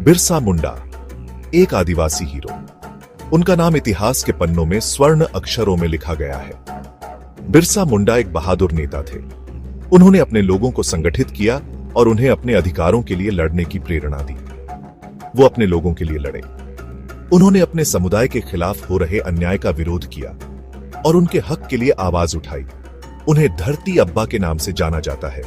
बिरसा मुंडा एक आदिवासी हीरो। उनका नाम इतिहास के पन्नों में स्वर्ण अक्षरों में लिखा गया है। बिरसा मुंडा एक बहादुर नेता थे। उन्होंने अपने लोगों को संगठित किया और उन्हें अपने अधिकारों के लिए लड़ने की प्रेरणा दी। वो अपने लोगों के लिए लड़े। उन्होंने अपने समुदाय के खिलाफ हो रहे अन्याय का विरोध किया और उनके हक के लिए आवाज उठाई। उन्हें धरती अब्बा के नाम से जाना जाता है।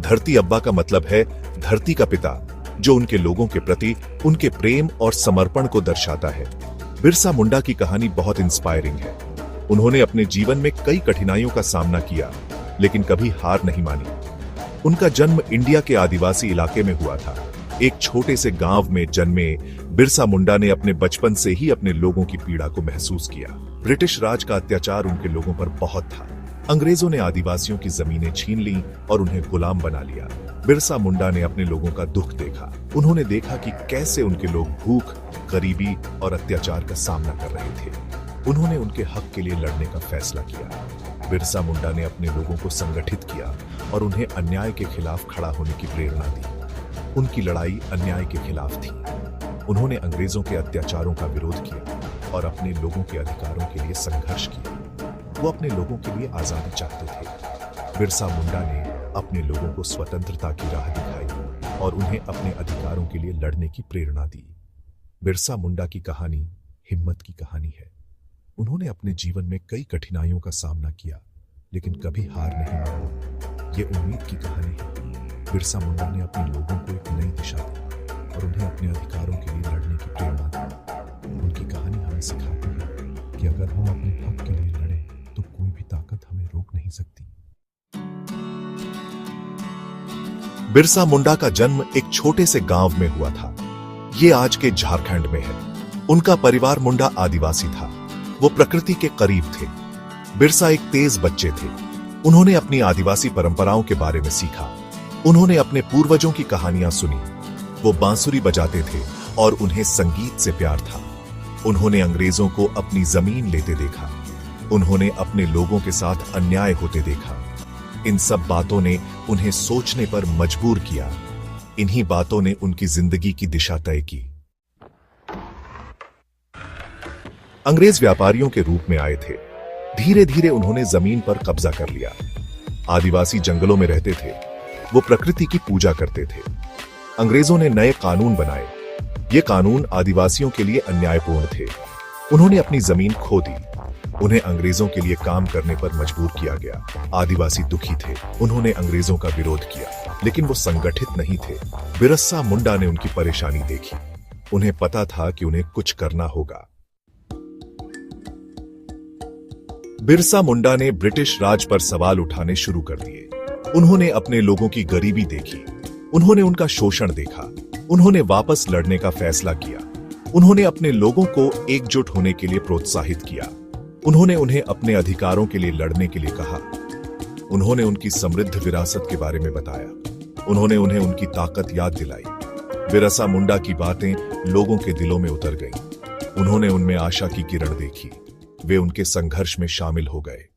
धरती अब्बा का मतलब है धरती का पिता, जो उनके लोगों के प्रति उनके प्रेम और समर्पण को दर्शाता है। बिरसा मुंडा की कहानी बहुत इंस्पायरिंग है। उन्होंने अपने जीवन में कई कठिनाइयों का सामना किया, लेकिन कभी हार नहीं मानी। उनका जन्म इंडिया के आदिवासी इलाके में हुआ था। एक छोटे से गांव में जन्मे बिरसा मुंडा ने अपने बचपन से ही अपने लोगों की पीड़ा को महसूस किया। ब्रिटिश राज का अत्याचार उनके लोगों पर बहुत था। अंग्रेजों ने आदिवासियों की जमीनें छीन ली और उन्हें गुलाम बना लिया। बिरसा मुंडा ने अपने लोगों का दुख देखा। उन्होंने देखा कि कैसे उनके लोग भूख, गरीबी और अत्याचार का सामना कर रहे थे। उन्होंने उनके हक के लिए लड़ने का फैसला किया। बिरसा मुंडा ने अपने लोगों को संगठित किया और उन्हें अन्याय के खिलाफ खड़ा होने की प्रेरणा दी। उनकी लड़ाई अन्याय के खिलाफ थी। उन्होंने अंग्रेजों के अत्याचारों का विरोध किया और अपने लोगों के अधिकारों के लिए संघर्ष किया। वो अपने लोगों के लिए आजादी चाहते थे। बिरसा मुंडा ने अपने लोगों को स्वतंत्रता की राह दिखाई और उन्हें अपने अधिकारों के लिए लड़ने की प्रेरणा दी। बिरसा मुंडा की कहानी हिम्मत की कहानी है। उन्होंने अपने जीवन में कई कठिनाइयों का सामना किया, लेकिन कभी हार नहीं मानी। ये उम्मीद की कहानी है। बिरसा मुंडा ने अपने लोगों को एक नई दिशा दी और उन्हें अपने अधिकारों के लिए लड़ने की प्रेरणा दी। उनकी कहानी हमें सिखाती है कि अगर हम अपने हक के लिए लड़ें तो कोई भी ताकत हमें रोक नहीं सकती। बिरसा मुंडा का जन्म एक छोटे से गांव में हुआ था। ये आज के झारखंड में है। उनका परिवार मुंडा आदिवासी था। वो प्रकृति के करीब थे। बिरसा एक तेज बच्चे थे। उन्होंने अपनी आदिवासी परंपराओं के बारे में सीखा। उन्होंने अपने पूर्वजों की कहानियां सुनी। वो बांसुरी बजाते थे और उन्हें संगीत से प्यार था। उन्होंने अंग्रेजों को अपनी जमीन लेते देखा। उन्होंने अपने लोगों के साथ अन्याय होते देखा। इन सब बातों ने उन्हें सोचने पर मजबूर किया। इन्हीं बातों ने उनकी जिंदगी की दिशा तय की। अंग्रेज व्यापारियों के रूप में आए थे। धीरे धीरे उन्होंने जमीन पर कब्जा कर लिया। आदिवासी जंगलों में रहते थे। वो प्रकृति की पूजा करते थे। अंग्रेजों ने नए कानून बनाए। ये कानून आदिवासियों के लिए अन्यायपूर्ण थे। उन्होंने अपनी जमीन खो दी। उन्हें अंग्रेजों के लिए काम करने पर मजबूर किया गया। आदिवासी दुखी थे। उन्होंने अंग्रेजों का विरोध किया, लेकिन वो संगठित नहीं थे। बिरसा मुंडा ने उनकी परेशानी देखी। उन्हें पता था कि उन्हें कुछ करना होगा। बिरसा मुंडा ने ब्रिटिश राज पर सवाल उठाने शुरू कर दिए। उन्होंने अपने लोगों की गरीबी देखी। उन्होंने उनका शोषण देखा। उन्होंने वापस लड़ने का फैसला किया। उन्होंने अपने लोगों को एकजुट होने के लिए प्रोत्साहित किया। उन्होंने उन्हें अपने अधिकारों के लिए लड़ने के लिए कहा। उन्होंने उनकी समृद्ध विरासत के बारे में बताया। उन्होंने उन्हें उनकी ताकत याद दिलाई। बिरसा मुंडा की बातें लोगों के दिलों में उतर गईं। उन्होंने उनमें आशा की किरण देखी। वे उनके संघर्ष में शामिल हो गए।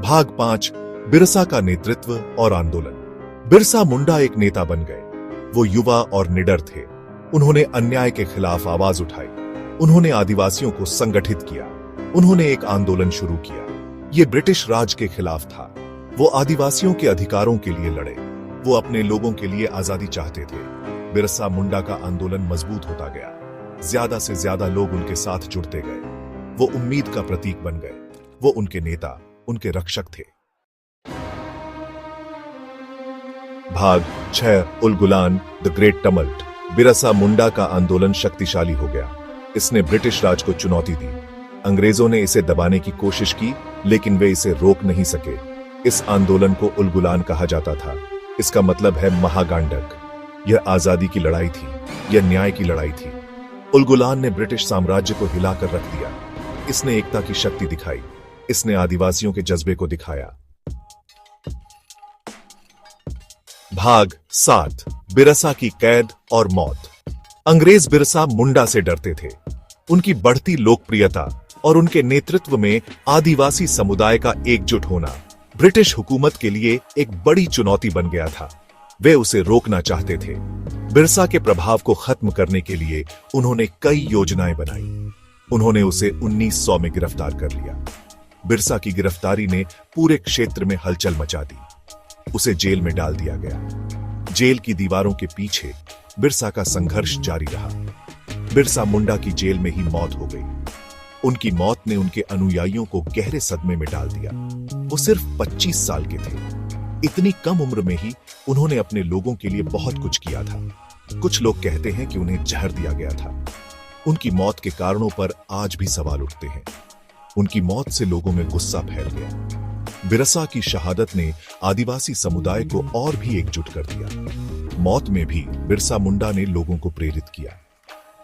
भाग 5, बिरसा का नेतृत्व और आंदोलन। बिरसा मुंडा एक नेता बन गए। वो युवा और निडर थे। उन्होंने अन्याय के खिलाफ आवाज उठाई। उन्होंने आदिवासियों को संगठित किया। उन्होंने एक आंदोलन शुरू किया। यह ब्रिटिश राज के खिलाफ था। वो आदिवासियों के अधिकारों के लिए लड़े। वो अपने लोगों के लिए आजादी चाहते थे। बिरसा मुंडा का आंदोलन मजबूत होता गया। ज्यादा से ज्यादा लोग उनके साथ जुड़ते गए। वो उम्मीद का प्रतीक बन गए। वो उनके नेता, उनके रक्षक थे। भाग 6, उलगुलान, द ग्रेट टमल्ट। बिरसा मुंडा का आंदोलन शक्तिशाली हो गया। इसने ब्रिटिश राज को चुनौती दी। अंग्रेजों ने इसे दबाने की कोशिश की, लेकिन वे इसे रोक नहीं सके। इस आंदोलन को उलगुलान कहा जाता था। इसका मतलब है महागांडक। यह आजादी की लड़ाई थी। यह न्याय की लड़ाई थी। उलगुलान ने ब्रिटिश साम्राज्य को हिलाकर रख दिया। इसने एकता की शक्ति दिखाई। इसने आदिवासियों के जज्बे को दिखाया। भाग 7, बिरसा की कैद और मौत। अंग्रेज बिरसा मुंडा से डरते थे। उनकी बढ़ती लोकप्रियता और उनके नेतृत्व में आदिवासी समुदाय का एकजुट होना ब्रिटिश हुकूमत के लिए एक बड़ी चुनौती बन गया था। वे उसे रोकना चाहते थे। बिरसा के प्रभाव को खत्म करने के लिए उन्होंने कई योजनाएं बनाई। उन्होंने उसे 1900 में गिरफ्तार कर लिया। बिरसा की गिरफ्तारी ने पूरे क्षेत्र में हलचल मचा दी। उसे जेल में डाल दिया गया। जेल की दीवारों के पीछे बिरसा का संघर्ष जारी रहा। बिरसा मुंडा की जेल में ही मौत हो गई। उनकी मौत ने उनके अनुयायियों को गहरे सदमे में डाल दिया। वो सिर्फ 25 साल के थे। इतनी कम उम्र में ही उन्होंने अपने लोगों के लिए बहुत कुछ किया था। कुछ लोग कहते हैं कि उन्हें जहर दिया गया था। उनकी मौत के कारणों पर आज भी सवाल उठते हैं। उनकी मौत से लोगों में गुस्सा फैल गया। बिरसा की शहादत ने आदिवासी समुदाय को और भी एकजुट कर दिया। मौत में भी बिरसा मुंडा ने लोगों को प्रेरित किया।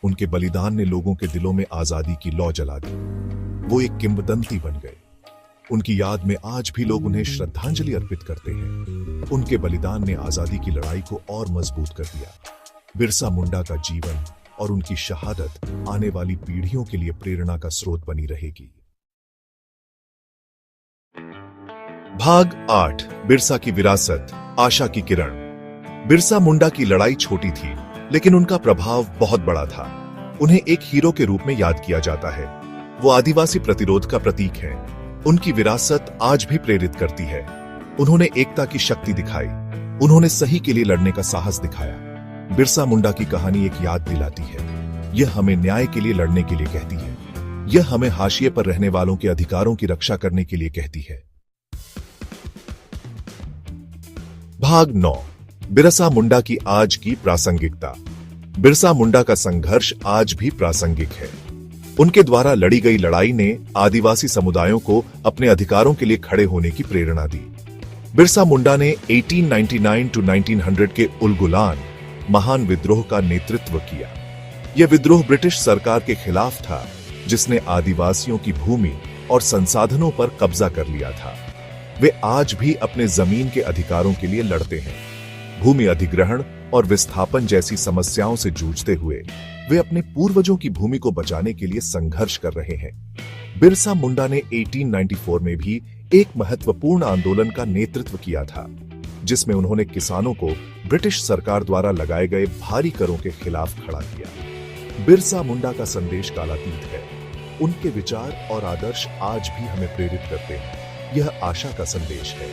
उनके बलिदान ने लोगों के दिलों में आजादी की लौ जला दी। वो एक किंवदंती बन गए। उनकी याद में आज भी लोग उन्हें श्रद्धांजलि अर्पित करते हैं। उनके बलिदान ने आजादी की लड़ाई को और मजबूत कर दिया। बिरसा मुंडा का जीवन और उनकी शहादत आने वाली पीढ़ियों के लिए प्रेरणा का स्रोत बनी रहेगी। भाग 8 बिरसा की विरासत, आशा की किरण। बिरसा मुंडा की लड़ाई छोटी थी, लेकिन उनका प्रभाव बहुत बड़ा था। उन्हें एक हीरो के रूप में याद किया जाता है। वो आदिवासी प्रतिरोध का प्रतीक है। उनकी विरासत आज भी प्रेरित करती है। उन्होंने एकता की शक्ति दिखाई। उन्होंने सही के लिए लड़ने का साहस दिखाया। बिरसा मुंडा की कहानी एक याद दिलाती है। यह हमें न्याय के लिए लड़ने के लिए कहती है। यह हमें हाशिए पर रहने वालों के अधिकारों की रक्षा करने के लिए कहती है। भाग 9 बिरसा मुंडा की आज की प्रासंगिकता। बिरसा मुंडा का संघर्ष आज भी प्रासंगिक है। उनके द्वारा लड़ी गई लड़ाई ने आदिवासी समुदायों को अपने अधिकारों के लिए खड़े होने की प्रेरणा दी। बिरसा मुंडा ने 1899 to 1900 के उलगुलान महान विद्रोह का नेतृत्व किया। यह विद्रोह ब्रिटिश सरकार के खिलाफ था, जिसने आदिवासियों की भूमि और संसाधनों पर कब्जा कर लिया था। वे आज भी अपने जमीन के अधिकारों के लिए लड़ते हैं। भूमि अधिग्रहण और विस्थापन जैसी समस्याओं से जूझते हुए वे अपने पूर्वजों की भूमि को बचाने के लिए संघर्ष कर रहे हैं। बिरसा मुंडा ने 1894 में भी एक महत्वपूर्ण आंदोलन का नेतृत्व किया था, जिसमें उन्होंने किसानों को ब्रिटिश सरकार द्वारा लगाए गए भारी करों के खिलाफ खड़ा किया। बिरसा मुंडा का संदेश कालातीत है। उनके विचार और आदर्श आज भी हमें प्रेरित करते हैं। यह आशा का संदेश है।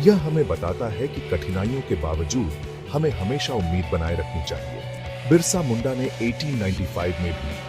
यह हमें बताता है कि कठिनाइयों के बावजूद हमें हमेशा उम्मीद बनाए रखनी चाहिए। बिरसा मुंडा ने 1895 में भी